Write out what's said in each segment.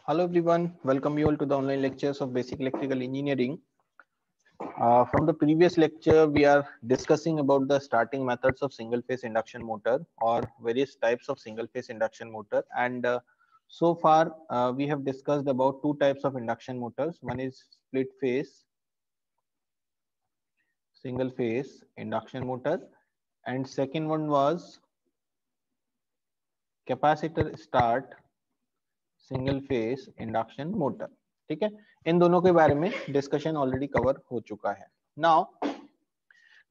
Hello everyone, welcome you all to the online lectures of Basic Electrical Engineering. From the previous lecture, we are discussing about the starting methods of single phase induction motor or various types of single phase induction motor. And so far, we have discussed about two types of induction motors. One is split phase single phase induction motor, and second one was capacitor start single phase induction motor. ठीक है, इन दोनों के बारे में discussion already cover हो चुका है. Now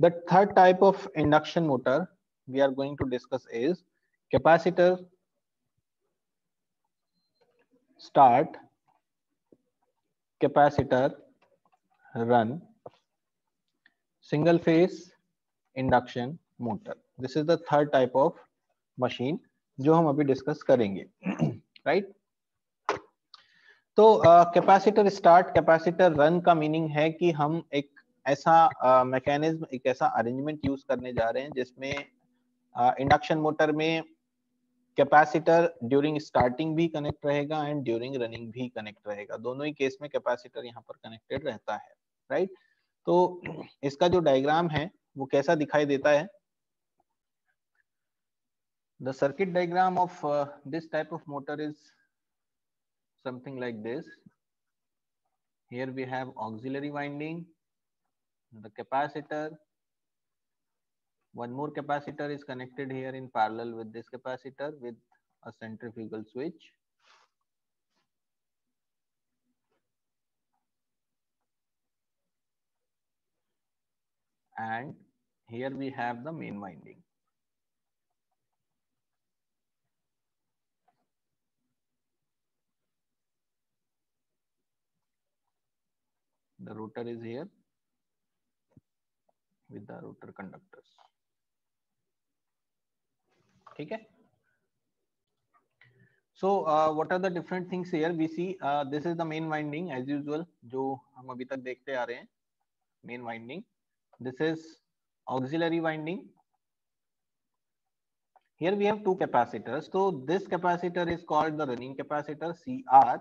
the third type of induction motor we are going to discuss is capacitor start capacitor run single phase induction motor. This is the third type of machine जो हम अभी discuss करेंगे. Right. तो capacitor start capacitor run का meaning है कि हम एक ऐसा मैकेनिज्म एक ऐसा अरेंजमेंट यूज करने जा रहे हैं जिसमें इंडक्शन मोटर में कैपेसिटर ड्यूरिंग स्टार्टिंग भी कनेक्ट रहेगा एंड ड्यूरिंग रनिंग भी कनेक्ट रहेगा. दोनों ही केस में कैपेसिटर यहाँ पर कनेक्टेड रहता है. राइट. तो इसका जो डायग्राम है वो कैसा दिखाई देता है. The circuit diagram of this type of motor is something like this. Here we have auxiliary winding, the capacitor, one more capacitor is connected here in parallel with this capacitor with a centrifugal switch, and here we have the main winding. The rotor is here with the rotor conductors. ठीक है. So what are the different things here? We see this is the main winding as usual जो हम अभी तक देखते आ रहे हैं. Main winding. This is auxiliary winding. Here we have two capacitors. So this capacitor is called the running capacitor CR,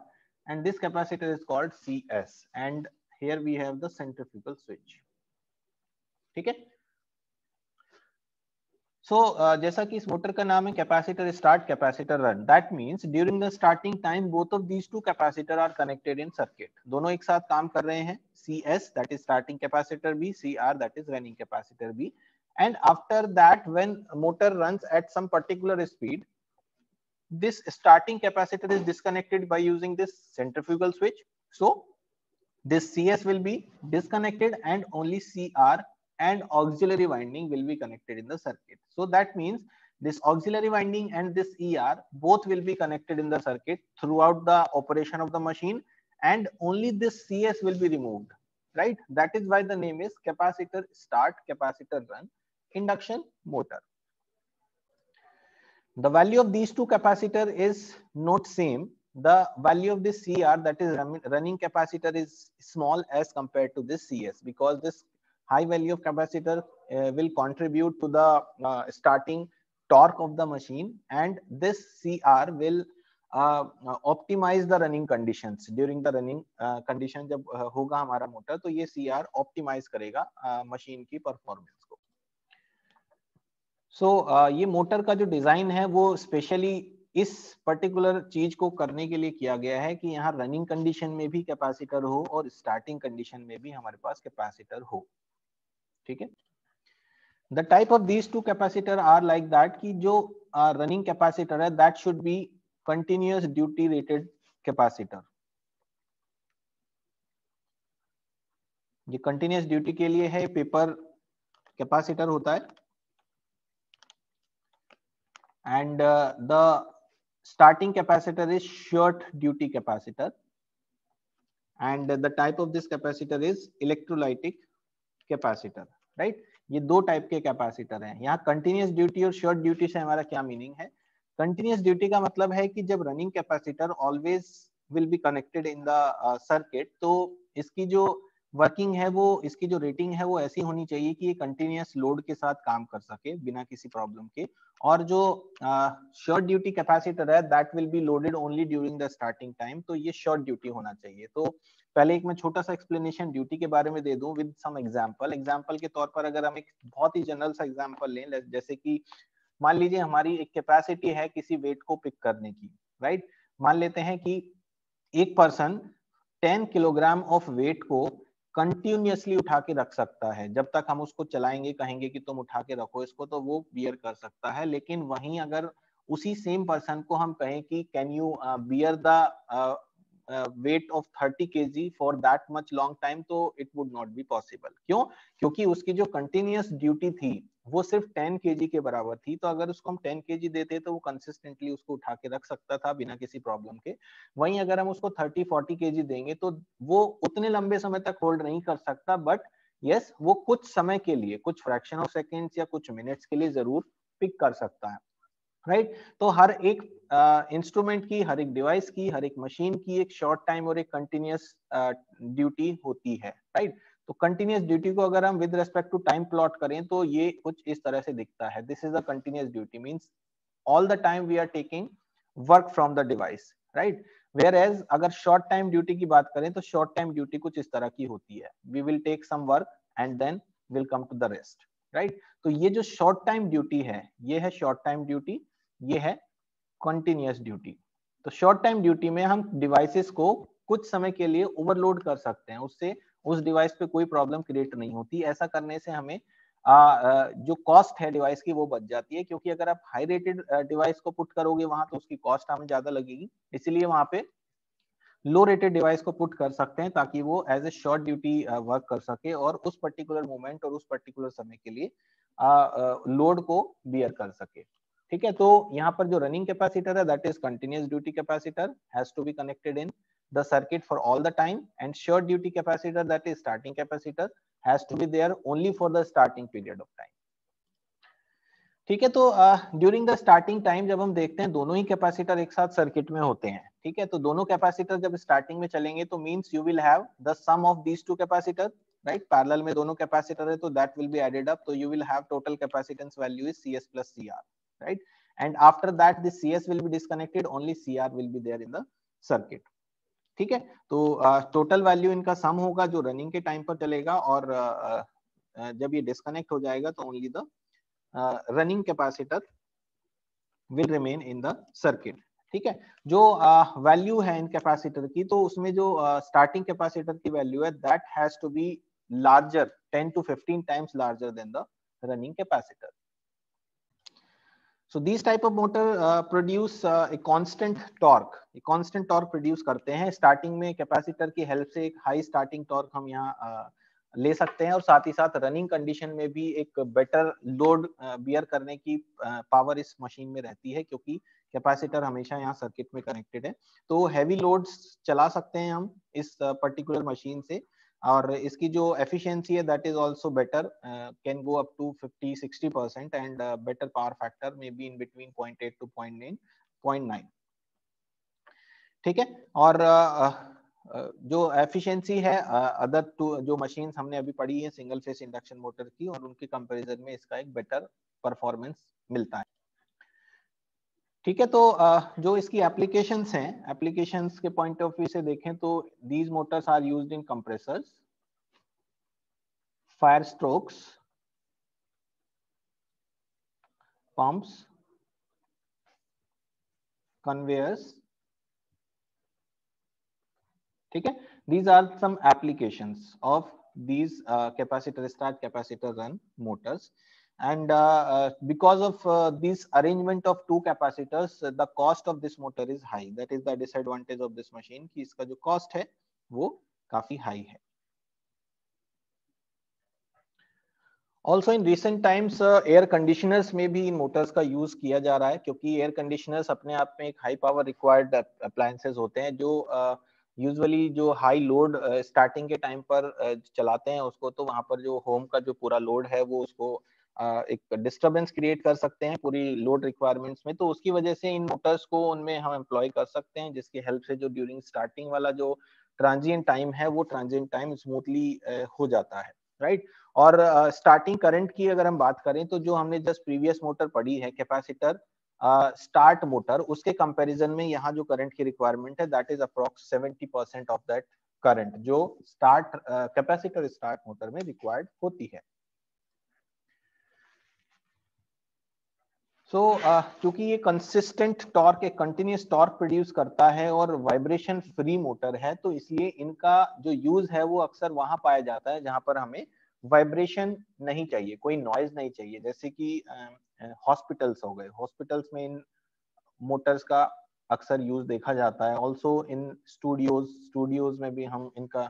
and this capacitor is called CS. And here we have the centrifugal switch. ठीक है. So जैसा कि इस motor का नाम है capacitor start capacitor run, that means during the starting time both of these two capacitor are connected in circuit. दोनों एक साथ काम कर रहे हैं. CS that is starting capacitor B, CR that is running capacitor B. And after that, when motor runs at some particular speed, this starting capacitor is disconnected by using this centrifugal switch. So this CS will be disconnected and only CR and auxiliary winding will be connected in the circuit. So that means this auxiliary winding and this ER both will be connected in the circuit throughout the operation of the machine, and only this CS will be removed. Right. That is why the name is capacitor start capacitor run induction motor. The value of these two capacitor is not same. The value of this CR that is running capacitor is small as compared to this CS, because this high value of capacitor will contribute to the starting torque of the machine, and this CR will optimize the running conditions. During the running condition जब होगा हमारा motor तो ये CR optimize करेगा machine की performance को. So ये motor का जो डिजाइन है वो स्पेशली इस पर्टिकुलर चीज को करने के लिए किया गया है कि यहाँ रनिंग कंडीशन में भी कैपेसिटर हो और स्टार्टिंग कंडीशन में भी हमारे पास कैपेसिटर हो. ठीक है. The type of these two capacitor are like that कि जो रनिंग कैपेसिटर है that should be continuous duty rated capacitor. ये कंटिन्यूअस ड्यूटी के लिए है. पेपर कैपेसिटर होता है, and the starting capacitor is short duty capacitor, and the type of this capacitor is electrolytic capacitor. right. ये दो type के कैपेसिटर हैं. यहाँ कंटिन्यूअस ड्यूटी और शॉर्ट ड्यूटी से हमारा क्या मीनिंग है. कंटिन्यूअस ड्यूटी का मतलब है कि जब running capacitor always will be connected in the circuit, तो इसकी जो वर्किंग है वो, इसकी जो रेटिंग है वो ऐसी होनी चाहिए कि ये कंटिन्यूअस लोड के साथ काम कर सके बिना किसी प्रॉब्लम के। और जो शॉर्ट ड्यूटी कैपेसिटर है that will be loaded only during the starting time, तो ये शॉर्ट ड्यूटी होना चाहिए। तो पहले एक मैं छोटा सा एक्सप्लेनेशन ड्यूटी के बारे में दे दूं विद सम एग्जांपल। एग्जांपल के तौर पर अगर हम एक बहुत ही जनरल सा एग्जांपल लें, जैसे कि मान लीजिए हमारी एक कैपेसिटी है किसी वेट को पिक करने की, राइट। मान लेते हैं कि एक पर्सन 10 किलोग्राम ऑफ वेट को कंटिन्यूअसली उठा के रख सकता है, जब तक हम उसको चलाएंगे कहेंगे कि तुम उठा के रखो इसको तो वो बियर कर सकता है। लेकिन वहीं अगर उसी सेम पर्सन को हम कहें कि can you bear the weight of 30 kg for that much long time, तो it would not be possible. क्यों? क्योंकि उसकी जो कंटिन्यूअस ड्यूटी थी वो सिर्फ 10 kg के बराबर थी, तो अगर उसको हम 10 kg देते तो वो कंसिस्टेंटली उसको उठा के रख सकता था बिना किसी प्रॉब्लम के। वहीं अगर हम उसको 30-40 kg देंगे तो वो उतने लंबे समय तक होल्ड नहीं कर सकता, बट यस वो कुछ समय के लिए, कुछ फ्रैक्शन ऑफ सेकेंड्स या कुछ मिनट्स के लिए जरूर पिक कर सकता है, राइट। तो हर एक इंस्ट्रूमेंट की, हर एक डिवाइस की, हर एक मशीन की एक शॉर्ट टाइम और एक कंटिन्यूअस ड्यूटी होती है, राइट। तो कंटिन्यूअस ड्यूटी को अगर हम with respect to time plot करें तो ये कुछ इस तरह से दिखता है। This is a continuous duty, means all the time we are taking work from the device, right. Whereas अगर शॉर्ट टाइम ड्यूटी की बात करें तो शॉर्ट टाइम ड्यूटी कुछ इस तरह की होती है, we will take some work and then will come to the rest, right. तो ये जो शॉर्ट टाइम ड्यूटी है ये है शॉर्ट टाइम ड्यूटी, ये है कंटिन्यूअस ड्यूटी। तो शॉर्ट टाइम ड्यूटी में हम डिवाइसेस को कुछ समय के लिए ओवरलोड कर सकते हैं, उससे उस डिवाइस पे कोई प्रॉब्लम क्रिएट नहीं होती। ऐसा करने से हमें जो कॉस्ट है डिवाइस की वो बच जाती है, क्योंकि अगर आप हाई रेटेड डिवाइस को पुट करोगे वहां तो उसकी कॉस्ट हमें ज्यादा लगेगी, इसीलिए वहां पे लो रेटेड डिवाइस को पुट कर सकते हैं ताकि वो as a short duty work कर सके और उस पर्टिकुलर मोमेंट और उस पर्टिकुलर समय के लिए लोड को बियर कर सके। ठीक है, तो यहाँ पर जो रनिंग कैपेसिटर है that is continuous duty capacitor has to be connected in the circuit for all the time, and short duty capacitor that is starting capacitor has to be there only for the starting period of time. ठीक है, तो during the starting time जब हम देखते हैं दोनों ही capacitor एक साथ सर्किट में होते हैं, ठीक है, तो दोनों कैपेसिटर जब स्टार्टिंग में चलेंगे तो means you will have the sum of these two capacitor, right. Parallel में दोनों कैपेसिटर है तो that will be added up, तो you will have total capacitance value is CS plus CR, right. And after that this CS will be disconnected, only CR will be there in the circuit. ठीक है, तो total value इनका सम होगा जो running के time पर चलेगा, और जब ये डिस्कनेक्ट हो जाएगा तो only the running capacitor will remain in the circuit. ठीक है, जो वैल्यू है इन कैपेसिटर की, तो उसमें जो स्टार्टिंग कैपेसिटर की वैल्यू है that has to be larger 10 to 15 times larger than the running capacitor. So these type of motor produce a constant torque, produce करते हैं। स्टार्टिंग में कैपेसिटर की हेल्प से एक हाई स्टार्टिंग टॉर्क हम यहाँ ले सकते हैं, और साथ ही साथ रनिंग कंडीशन में भी एक बेटर लोड बियर करने की पावर इस मशीन में रहती है, क्योंकि कैपेसिटर हमेशा यहाँ सर्किट में कनेक्टेड है। तो हैवी लोड्स चला सकते हैं हम इस पर्टिकुलर मशीन से, और इसकी जो एफिशिएंसी है that is also better, can go up to 50-60%, and better power factor may be in between 0.8 to 0.9। ठीक है, और जो एफिशिएंसी है अदर टू जो मशीन्स हमने अभी पढ़ी है सिंगल फेस इंडक्शन मोटर की, और उनके कंपैरिजन में इसका एक बेटर परफॉर्मेंस मिलता है। ठीक है, तो जो इसकी एप्लीकेशंस हैं, एप्लीकेशंस के पॉइंट ऑफ व्यू से देखें तो these motors are used in compressors, fire strokes, pumps, conveyors। ठीक है, these are some applications of these capacitor start capacitor run motors, and because of this arrangement of two capacitors the cost of this motor is high, that is the disadvantage of this machine कि इसका जो cost है वो काफी high है। Also in recent times air conditioners में भी इन Motors का यूज किया जा रहा है, क्योंकि एयर कंडीशनर्स अपने आप में एक हाई पावर रिक्वायर्ड अप्लायंसेस होते हैं, जो यूजुअली जो हाई लोड स्टार्टिंग के टाइम पर चलाते हैं उसको, तो वहां पर जो होम का जो पूरा लोड है वो उसको एक डिस्टरबेंस क्रिएट कर सकते हैं पूरी लोड रिक्वायरमेंट्स में। तो उसकी वजह से इन मोटर्स को उनमें हम एम्प्लॉय कर सकते हैं, जिसकी हेल्प से जो ड्यूरिंग स्टार्टिंग वाला जो ट्रांजिएंट टाइम है वो ट्रांजिएंट टाइम स्मूथली हो जाता है, राइट। और स्टार्टिंग करंट की अगर हम बात करें तो जो हमने जस्ट प्रीवियस मोटर पढ़ी है कैपेसिटर स्टार्ट मोटर, उसके कंपैरिजन में यहाँ जो करंट की रिक्वायरमेंट है that is approx 70% of that current जो स्टार्ट कैपेसिटर स्टार्ट मोटर में रिक्वायर्ड होती है। सो क्योंकि ये कंसिस्टेंट टॉर्क, एक कंटिन्यूस टॉर्क प्रोड्यूस करता है और वाइब्रेशन फ्री मोटर है, तो इसलिए इनका जो यूज है वो अक्सर वहां पाया जाता है जहां पर हमें वाइब्रेशन नहीं चाहिए, कोई नॉइज नहीं चाहिए, जैसे कि हॉस्पिटल्स हो गए। हॉस्पिटल्स में इन मोटर्स का अक्सर यूज देखा जाता है। ऑल्सो इन स्टूडियोज में भी हम इनका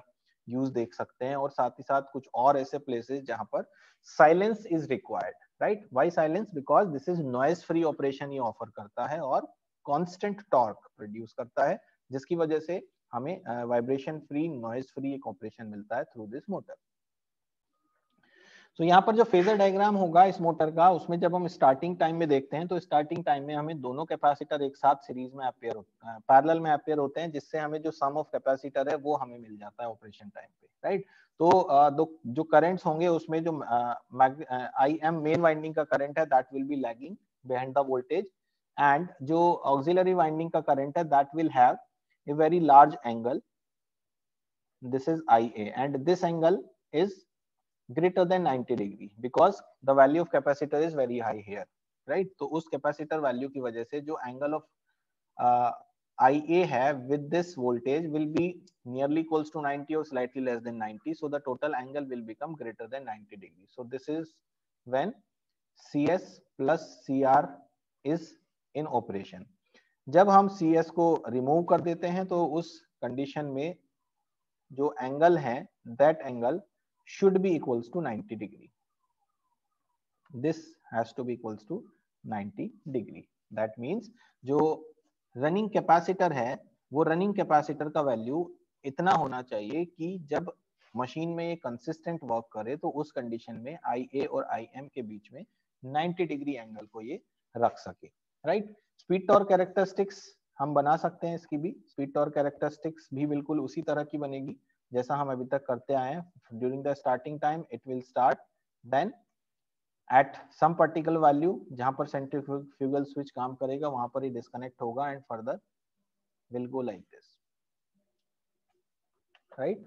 यूज देख सकते हैं, और साथ ही साथ कुछ और ऐसे प्लेसेस जहां पर silence is required, right. Why silence? Because this is noise free operation ये ऑफर करता है और कांस्टेंट टॉर्क प्रोड्यूस करता है, जिसकी वजह से हमें वाइब्रेशन फ्री, नॉइज फ्री एक ऑपरेशन मिलता है थ्रू दिस मोटर। तो यहाँ पर जो फेजर डायग्राम होगा इस मोटर का, उसमें जब हम स्टार्टिंग टाइम में देखते हैं तो स्टार्टिंग टाइम में हमें दोनों कैपेसिटर एक साथ सीरीज में अपेयर होते हैं, पैरेलल में अपेयर होते हैं, जिससे हमें जो सम ऑफ कैपेसिटर है वो हमें मिल जाता है ऑपरेशन टाइम पे, राइट। तो जो करंट्स होंगे उसमें जो आई एम मेन वाइंडिंग का करंट है that will B lagging behind the voltage, and जो ऑक्सिलरी वाइंडिंग का करंट है that will have a very large angle, this is IA, and this angle is greater than 90 degree because the value of capacitor is very high here, right। तो उस capacitor value की वजह से जो angle of IA है with this voltage will be nearly equals to 90 or slightly less than 90, so the total angle will become greater than 90 degree. So this is when CS plus CR is in operation. जब हम CS को remove कर देते हैं तो उस condition में जो एंगल है that angle should be equals to 90 degree. This has to be equals to 90 degree. That means जो रनिंग कैपेसिटर है वो रनिंग कैपेसिटर का वैल्यू इतना होना चाहिए कि जब मशीन में ये कंसिस्टेंट वर्क करे तो उस कंडीशन में IA और IM के बीच में 90 डिग्री एंगल को ये रख सके, राइट। स्पीड टॉर्क कैरेक्टरिस्टिक्स हम बना सकते हैं, इसकी भी स्पीड टॉर्क कैरेक्टरिस्टिक्स भी बिल्कुल उसी तरह की बनेगी जैसा हम अभी तक करते आए हैं। During the starting time it will start, then at some particular value जहां पर सेंट्रीफ्यूगल स्विच काम करेगा वहां पर ही डिस्कनेक्ट होगा and further will go like this, right.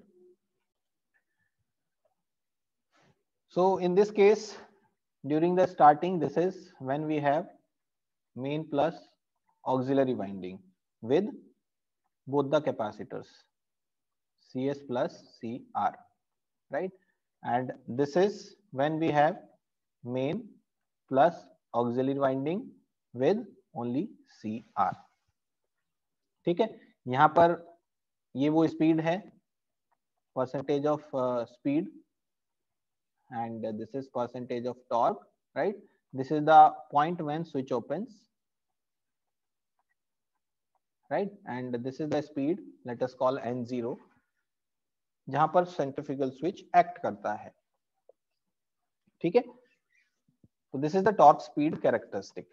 So in this case during the starting this is when we have main plus auxiliary winding with both the capacitors CS plus CR, right, and this is when we have main plus auxiliary winding with only CR, ठीक है। यहां पर ये वो speed है, percentage of speed, and this is percentage of torque, right। This is the point when switch opens, right, and this is the speed, let us call N0, जहां पर centrifugal switch act करता है, ठीक है। तो this is the torque speed characteristic,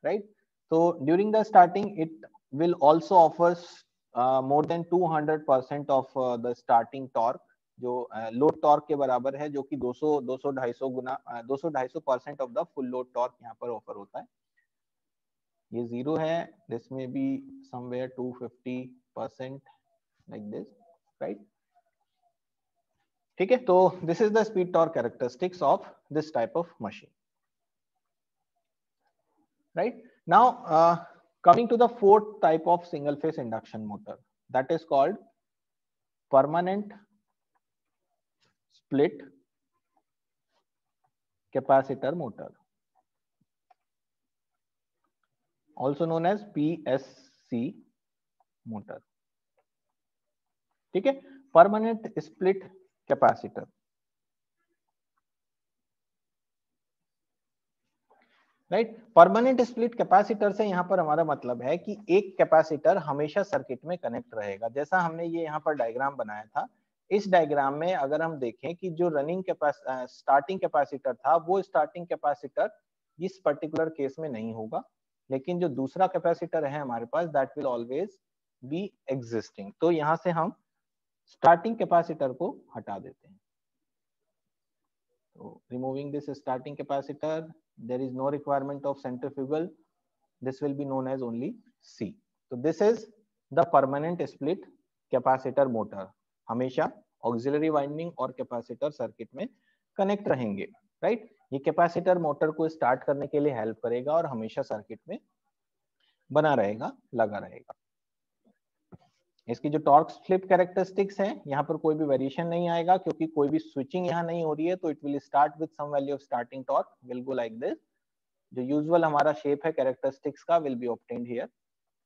right. तो during the starting it will also offers more than 200% of the starting torque, जो load torque के बराबर है, जो कि 200-250 गुना 200-250% of the full load torque यहाँ पर ऑफर होता है। ये 0 है, दिस में be somewhere 250% like this, right, ठीक है। तो this is the speed torque characteristics of this type of machine, right. Now coming to the fourth type of single phase induction motor, that is called permanent split capacitor motor, also known as PSC motor, ठीक है। Permanent split capacitor, right. Permanent split capacitor से यहाँ पर हमारा मतलब है कि एक कैपेसिटर हमेशा सर्किट में कनेक्ट रहेगा। जैसा हमने ये यहाँ पर डायग्राम बनाया था, इस डायग्राम में अगर हम देखें कि जो रनिंग स्टार्टिंग कैपेसिटर था वो स्टार्टिंग कैपेसिटर इस पर्टिकुलर केस में नहीं होगा, लेकिन जो दूसरा कैपेसिटर है हमारे पास that will always be existing. तो यहाँ से हम स्टार्टिंग कैपेसिटर को हटा देते हैं। तो removing this starting capacitor, there is no requirement of centrifugal, this will be known as only C. तो this is the permanent split capacitor motor, हमेशा ऑक्सिलरी वाइंडिंग और कैपेसिटर सर्किट में कनेक्ट रहेंगे, राइट। ये कैपेसिटर मोटर को start करने के लिए हेल्प करेगा और हमेशा सर्किट में बना रहेगा, लगा रहेगा। इसकी जो टॉर्क स्लिप कैरेक्टरिस्टिक्स हैं, यहाँ पर कोई भी वेरिएशन नहीं आएगा क्योंकि कोई भी स्विचिंग यहाँ नहीं हो रही है। तो it will start with some value of starting torque, will go like this. जो यूजुअल हमारा शेप है कैरेक्टरिस्टिक्स का will be obtained here.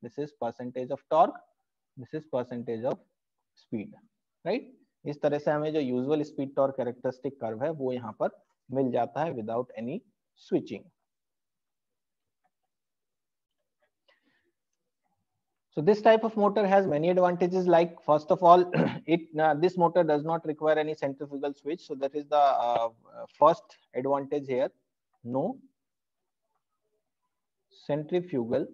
This is percentage of torque, this is percentage of speed, right. इस तरह से हमें जो usual speed torque characteristic curve है वो यहाँ पर मिल जाता है without any switching. So this type of motor has many advantages, like first of all this motor does not require any centrifugal switch, so that is the first advantage here, no centrifugal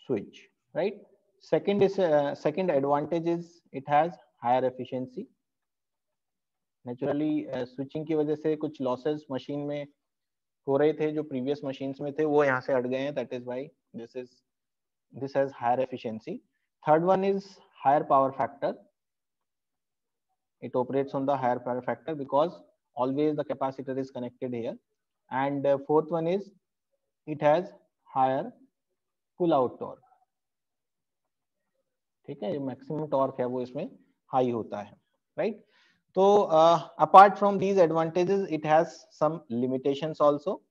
switch, right. Second is second advantage is it has higher efficiency. Naturally switching की वजह से कुछ losses machine में हो रहे थे जो previous machines में थे, वो यहाँ से हट गए हैं, that is why this has higher efficiency. Third one is higher power factor. It operates on the higher power factor because always the capacitor is connected here. And fourth one is it has higher pull out torque. ठीक है, maximum torque है वो इसमें high होता है, right. तो apart from these advantages it has some limitations also.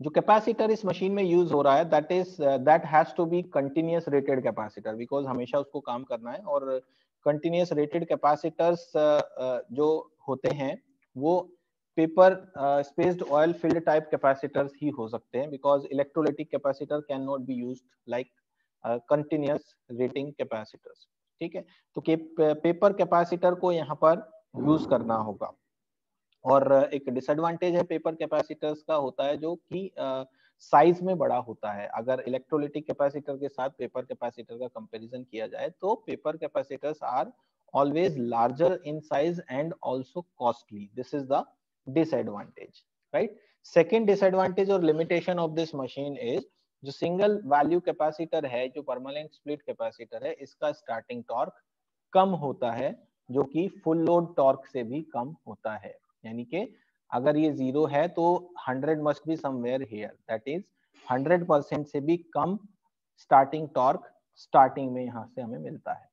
जो capacitor इस मशीन में यूज हो रहा है that has to be continuous rated capacitor, because हमेशा उसको काम करना है। और कंटिन्यूअस रेटेड कैपेसिटर्स जो होते हैं वो paper spaced oil filled type capacitors ही हो सकते हैं, because electrolytic capacitor can not be used like continuous rating capacitors, ठीक है। तो पेपर कैपेसिटर को यहाँ पर यूज करना होगा। और एक डिसएडवांटेज है पेपर कैपेसिटर्स का होता है जो कि साइज में बड़ा होता है। अगर इलेक्ट्रोलाइटिक कैपेसिटर के साथ पेपर कैपेसिटर का कंपैरिजन किया जाए तो paper capacitors are always larger in size and also costly, this is the disadvantage, right. Second disadvantage और limitation of this machine is जो सिंगल वैल्यू कैपेसिटर है, जो परमानेंट स्प्लिट कैपेसिटर है, इसका स्टार्टिंग टॉर्क कम होता है जो कि फुल लोड टॉर्क से भी कम होता है। यानी कि अगर ये 0 है तो 100 must be somewhere here, that is 100% से भी कम स्टार्टिंग टॉर्क स्टार्टिंग में यहां से हमें मिलता है,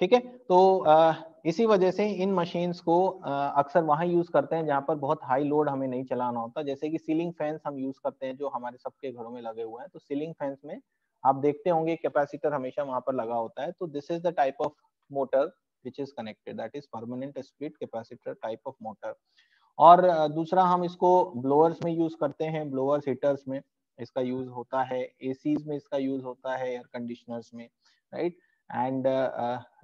ठीक है। तो इसी वजह से इन मशीन्स को अक्सर वहां यूज करते हैं जहां पर बहुत हाई लोड हमें नहीं चलाना होता। जैसे कि सीलिंग फैंस हम यूज करते हैं जो हमारे सबके घरों में लगे हुए हैं, तो सीलिंग फैंस में आप देखते होंगे कैपेसिटर हमेशा वहां पर लगा होता है। तो this is the type of motor which is connected, that is permanent split capacitor type of motor। और दूसरा हम इसको ब्लोअर्स में यूज करते हैं, ब्लोअर्स हीटर्स में इसका यूज होता है, एसीज में इसका यूज होता है, एयर कंडीशनर्स में, राइट, एंड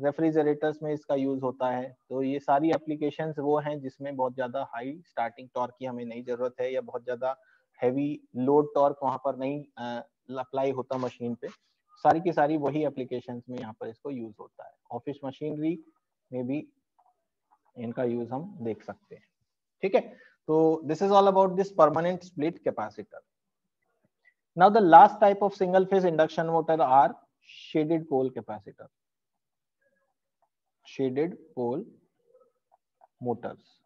रेफ्रिजरेटर्स में इसका यूज होता है। तो ये सारी एप्लीकेशंस वो हैं जिसमें बहुत ज्यादा हाई स्टार्टिंग टॉर्क की हमें नहीं जरूरत है, या बहुत ज्यादा हैवी लोड टॉर्क वहां पर नहीं अप्लाई होता मशीन पे। सारी की सारी वही एप्लीकेशंस में यहाँ पर इसको यूज होता है। ऑफिस मशीनरी में भी इनका यूज हम देख सकते हैं, ठीक है। तो this is all about this permanent split capacitor. Now the last type of single phase induction motor are shaded pole capacitor, shaded pole motors,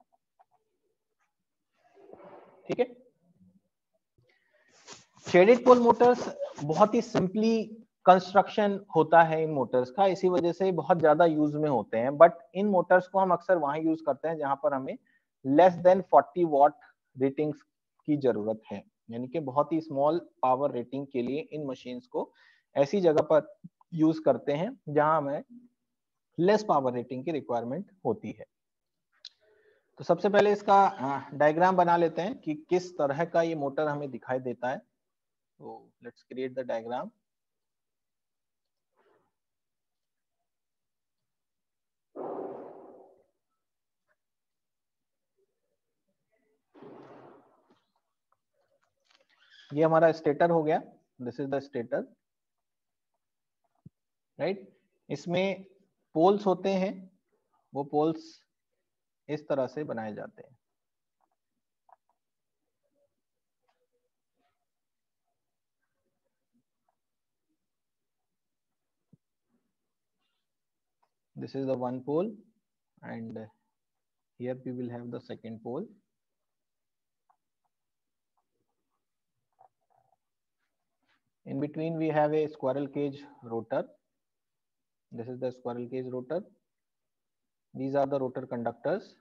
ठीक है। शेडेड पोल मोटर्स बहुत ही सिंपली कंस्ट्रक्शन होता है इन मोटर्स का, इसी वजह से बहुत ज्यादा यूज में होते हैं। बट इन मोटर्स को हम अक्सर वहां यूज करते हैं जहां पर हमें लेस देन 40 वॉट रेटिंग्स की जरूरत है, यानी कि बहुत ही स्मॉल पावर रेटिंग के लिए इन मशीन्स को ऐसी जगह पर यूज करते हैं जहां हमें लेस पावर रेटिंग की रिक्वायरमेंट होती है। तो सबसे पहले इसका डायग्राम बना लेते हैं कि किस तरह का ये मोटर हमें दिखाई देता है। So let's create the diagram. ये हमारा स्टेटर हो गया, this is the stator, right. इसमें पोल्स होते हैं, वो पोल्स इस तरह से बनाए जाते हैं। This is the one pole, and here we will have the second pole. In between we have a squirrel cage rotor. This is the squirrel cage rotor. These are the rotor conductors.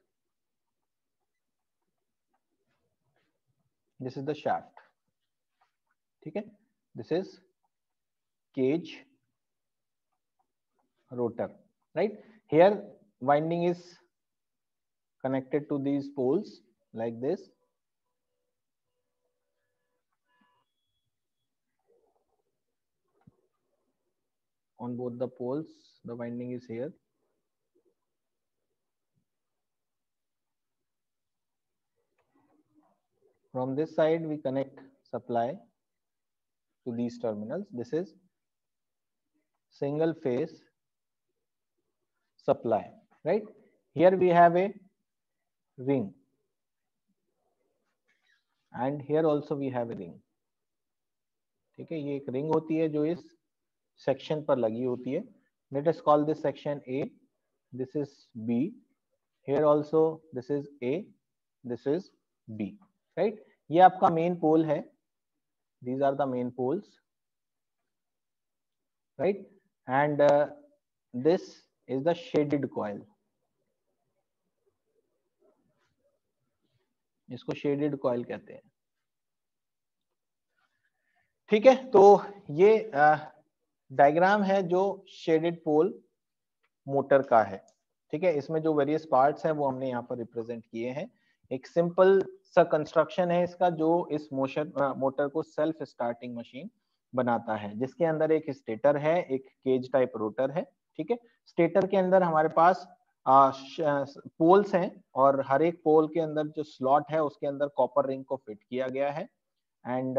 This is the shaft. ठीक है, this is cage rotor, right? Here winding is connected to these poles like this. On both the poles, the winding is here. From this side, we connect supply to these terminals. This is single phase supply, right? Here we have a ring, and here also we have a ring. ठीक है, ये एक ring होती है जो इस section पर लगी होती है. Let us call this section A. This is B. Here also this is A. This is B. Right? ये आपका मेन पोल है. These are the main poles. Right? And this is the shaded coil. इसको shaded coil कहते हैं. ठीक है, तो ये डायग्राम है जो शेडेड पोल मोटर का है. ठीक है, इसमें जो वेरियस पार्ट्स हैं वो हमने यहाँ पर रिप्रेजेंट किए हैं. एक सिंपल सा कंस्ट्रक्शन है इसका जो इस मोटर को सेल्फ स्टार्टिंग मशीन बनाता है, जिसके अंदर एक स्टेटर है, एक केज टाइप रोटर है. ठीक है, स्टेटर के अंदर हमारे पास पोल्स हैं और हर एक पोल के अंदर जो स्लॉट है उसके अंदर कॉपर रिंग को फिट किया गया है. एंड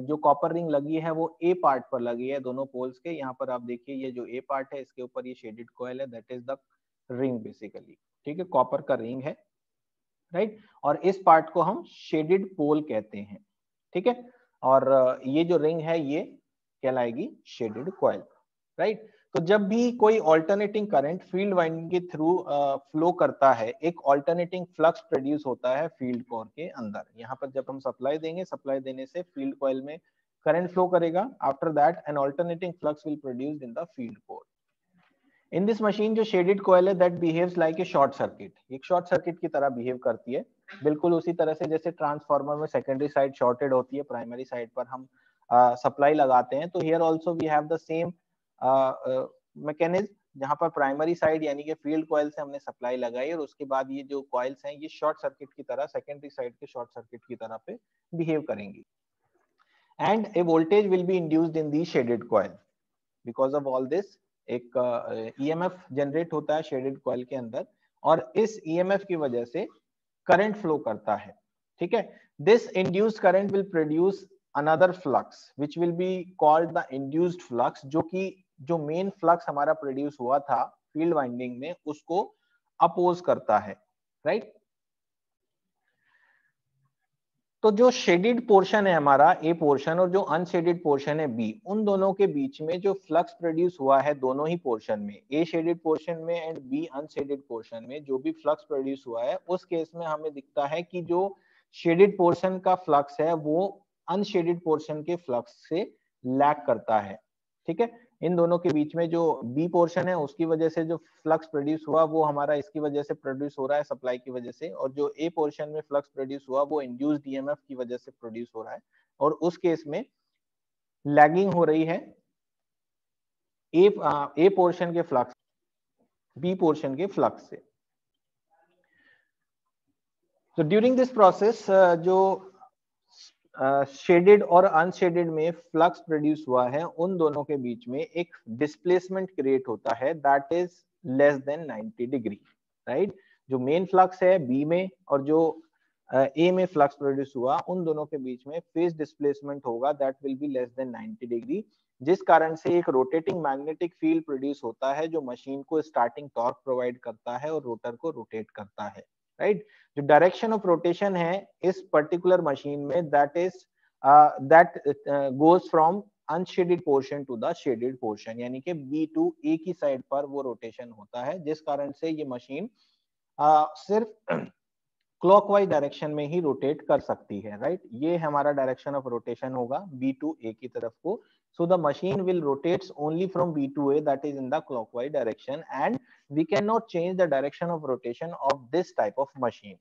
जो कॉपर रिंग लगी है वो ए पार्ट पर लगी है दोनों पोल्स के. यहाँ पर आप देखिए ये जो ए पार्ट है इसके ऊपर ये शेडेड कॉइल है, that is the ring basically. ठीक है, कॉपर का रिंग है, राइट. और इस पार्ट को हम शेडेड पोल कहते हैं. ठीक है, और ये जो रिंग है ये कहलाएगी शेडेड कॉइल, राइट. तो जब भी कोई ऑल्टरनेटिंग करंट फील्ड वाइंडिंग के थ्रू फ्लो करता है, एक ऑल्टरनेटिंग फ्लक्स प्रोड्यूस होता है फील्ड कोर के अंदर. यहाँ पर जब हम सप्लाई देंगे, सप्लाई देने से फील्ड कॉइल में करंट फ्लो करेगा. After that an alternating flux will produce in the field core. In this machine जो शेडेड कॉइल है that behaves like a short circuit. एक शॉर्ट सर्किट की तरह बिहेव करती है, बिल्कुल उसी तरह से जैसे ट्रांसफार्मर में सेकेंडरी साइड शॉर्टेड होती है, प्राइमरी साइड पर हम सप्लाई लगाते हैं. तो here also we have the same mechanism, जहां पर प्राइमरी साइड यानी कि फील्ड कॉइल से हमने सप्लाई लगाई और उसके बाद ये जो कॉइल्स हैं ये शॉर्ट सर्किट की तरह, सेकेंडरी साइड के शॉर्ट सर्किट की तरह पे बिहेव करेंगी. And A voltage will be induced in the shaded coil. Because of all this एक ईएमएफ जनरेट होता है शेडेड कॉइल के अंदर और इस ईएमएफ की वजह से करंट फ्लो करता है. ठीक है, this induced current will produce another flux which will be called the induced flux, जो कि जो मेन फ्लक्स हमारा प्रोड्यूस हुआ था फील्ड वाइंडिंग में उसको अपोज करता है, राइट. तो जो शेडेड पोर्शन है हमारा ए पोर्शन और जो अनशेडेड पोर्शन है बी, उन दोनों के बीच में जो फ्लक्स प्रोड्यूस हुआ है दोनों ही पोर्शन में, ए शेडेड पोर्शन में एंड बी अनशेडेड पोर्शन में, जो भी फ्लक्स प्रोड्यूस हुआ है उस केस में हमें दिखता है कि जो शेडेड पोर्शन का फ्लक्स है वो अनशेडेड पोर्शन के फ्लक्स से लैग करता है. ठीक है, इन दोनों के बीच में जो बी पोर्शन है उसकी वजह से जो फ्लक्स प्रोड्यूस हुआ वो हमारा इसकी वजह से प्रोड्यूस हो रहा है सप्लाई की वजह से, और जो ए पोर्शन में फ्लक्स प्रोड्यूस हुआ वो इंड्यूस्ड ईएमएफ की वजह से प्रोड्यूस हो रहा है और उस केस में लैगिंग हो रही है ए पोर्शन के फ्लक्स बी पोर्शन के फ्लक्स से. तो ड्यूरिंग दिस प्रोसेस जो शेडेड और अनशेडेड में फ्लक्स प्रोड्यूस हुआ है उन दोनों के बीच में एक डिस्प्लेसमेंट क्रिएट होता है that is less than 90 degree, right. जो मेन फ्लक्स है बी में और जो ए में फ्लक्स प्रोड्यूस हुआ, उन दोनों के बीच में फेज डिस्प्लेसमेंट होगा that will be less than 90 degree, जिस कारण से एक रोटेटिंग मैग्नेटिक फील्ड प्रोड्यूस होता है जो मशीन को स्टार्टिंग टॉर्क प्रोवाइड करता है और रोटर को रोटेट करता है, राइट। जो डायरेक्शन ऑफ रोटेशन है इस पर्टिकुलर मशीन में that is that goes from unshaded portion to the shaded portion, यानी कि बी टू ए की साइड पर वो रोटेशन होता है, जिस कारण से ये मशीन सिर्फ क्लॉकवाइज डायरेक्शन में ही रोटेट कर सकती है, राइट। ये हमारा डायरेक्शन ऑफ रोटेशन होगा बी टू ए की तरफ को। So the machine will rotates only from B to A that is in the clockwise direction and we can not change the direction of rotation of this type of machine.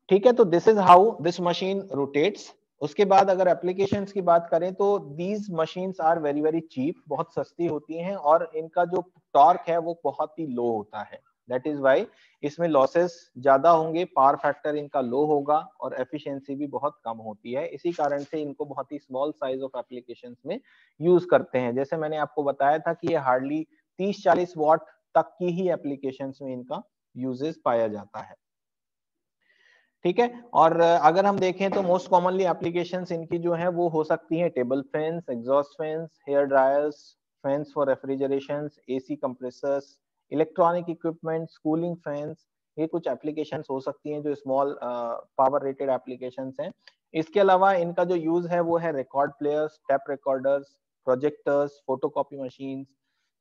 ठीक है, तो this is how this machine rotates. उसके बाद अगर applications की बात करें तो these machines are very very cheap, बहुत सस्ती होती हैं और इनका जो टॉर्क है वो बहुत ही लो होता है, दैट इज वाई इसमें लॉसेस ज्यादा होंगे, पावर फैक्टर इनका लो होगा और एफिशिएंसी भी बहुत कम होती है। इसी कारण से इनको बहुत ही स्मॉल साइज ऑफ एप्लीकेशंस में यूज करते हैं। जैसे मैंने आपको बताया था कि ये हार्डली 30-40 वॉट तक की ही एप्लीकेशंस में इनका यूजेस पाया जाता है, ठीक है। और अगर हम देखें तो मोस्ट कॉमनली एप्लीकेशंस इनकी जो है वो हो सकती हैं table fans, exhaust fans, hair dryers, fans for refrigerations, AC compressors, electronic equipments, cooling fans, ये कुछ एप्लीकेशंस हो सकती हैं जो स्मॉल पावर रेटेड एप्लीकेशंस हैं। इसके अलावा इनका जो यूज है वो है record players, tape recorders, projectors, photocopy machines,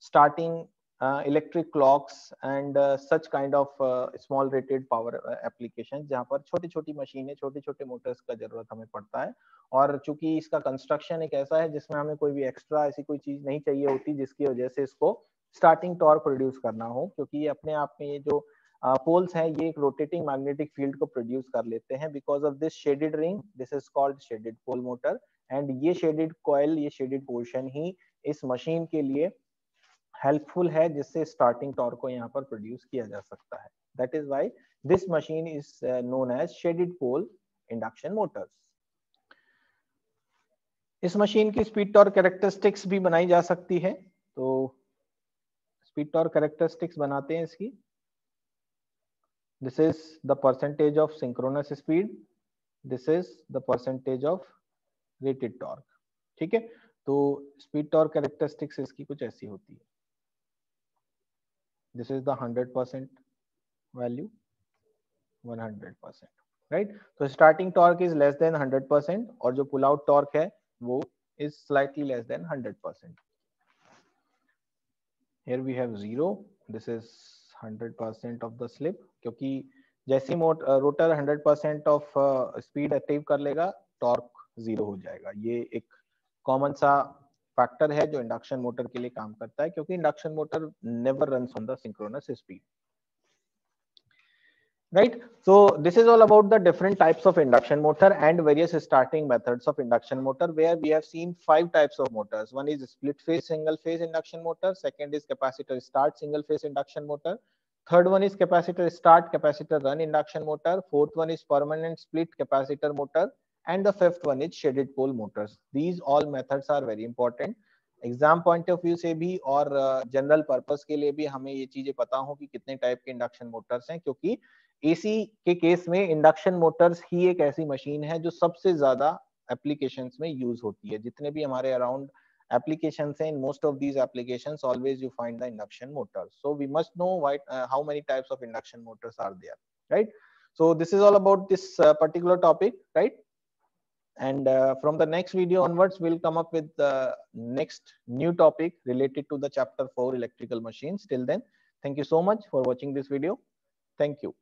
starting electric clocks and such kind of small rated power applications, जहाँ पर छोटी छोटी मशीनें, छोटे छोटे मोटर्स का जरूरत हमें पड़ता है। और चूंकि इसका कंस्ट्रक्शन एक ऐसा है जिसमें हमें कोई भी एक्स्ट्रा ऐसी कोई चीज नहीं चाहिए होती जिसकी वजह से इसको स्टार्टिंग टॉर्क प्रोड्यूस करना हो, क्योंकि ये अपने आप में ये जो पोल्स हैं ये एक रोटेटिंग मैग्नेटिक फील्ड को प्रोड्यूस कर लेते हैं because of this shaded ring, this is called shaded pole motor. And ये शेडेड कॉइल, ये शेडेड पोर्शन ही इस मशीन के लिए हेल्पफुल है जिससे स्टार्टिंग टॉर्क को यहाँ पर प्रोड्यूस किया जा सकता है। That is why this machine is known as shaded pole induction motors. इस मशीन की स्पीड टॉर्क कैरेक्टरिस्टिक्स भी बनाई जा सकती है, तो स्पीड टॉर्क कैरेक्टरिस्टिक्स बनाते हैं इसकी। This is the percentage of synchronous speed, this is the percentage of rated torque, ठीक है। तो स्पीड टॉर्क कैरेक्टरिस्टिक्स इसकी कुछ ऐसी होती है। This is the 100% value, 100%, right? So starting torque is less than 100% और जो pull out torque है वो is slightly less than 100%. Here we have 0. This is 100% of the slip, क्योंकि जैसी रोटर 100% ऑफ स्पीड अचीव कर लेगा टॉर्क 0 हो जाएगा। ये एक कॉमन सा फैक्टर है जो इंडक्शन मोटर के लिए काम करता है, क्योंकि induction motor never runs on the synchronous speed, right? So this is all about the different types of induction motor and various starting methods of induction motor, where we have seen 5 types of motors. One is split phase single phase induction motor, second is capacitor start single phase induction motor, third one is capacitor start capacitor run induction motor, fourth one is permanent split capacitor motor, and the fifth one is shaded pole motors. These all methods are very important exam point of view से भी और general purpose के लिए भी हमें ये चीजें पता हो कि कितने टाइप के इंडक्शन मोटर्स हैं, क्योंकि एसी के केस में इंडक्शन मोटर्स ही एक ऐसी मशीन है जो सबसे ज्यादा एप्लीकेशंस में यूज होती है। जितने भी हमारे अराउंड applications हैं, in most of these applications always you find the induction motors. So we must know how many types of induction motors are there, right? So this is all about this particular topic, right? And from the next video onwards we'll come up with the next new topic related to the chapter 4 electrical machines. Till then, thank you so much for watching this video. Thank you.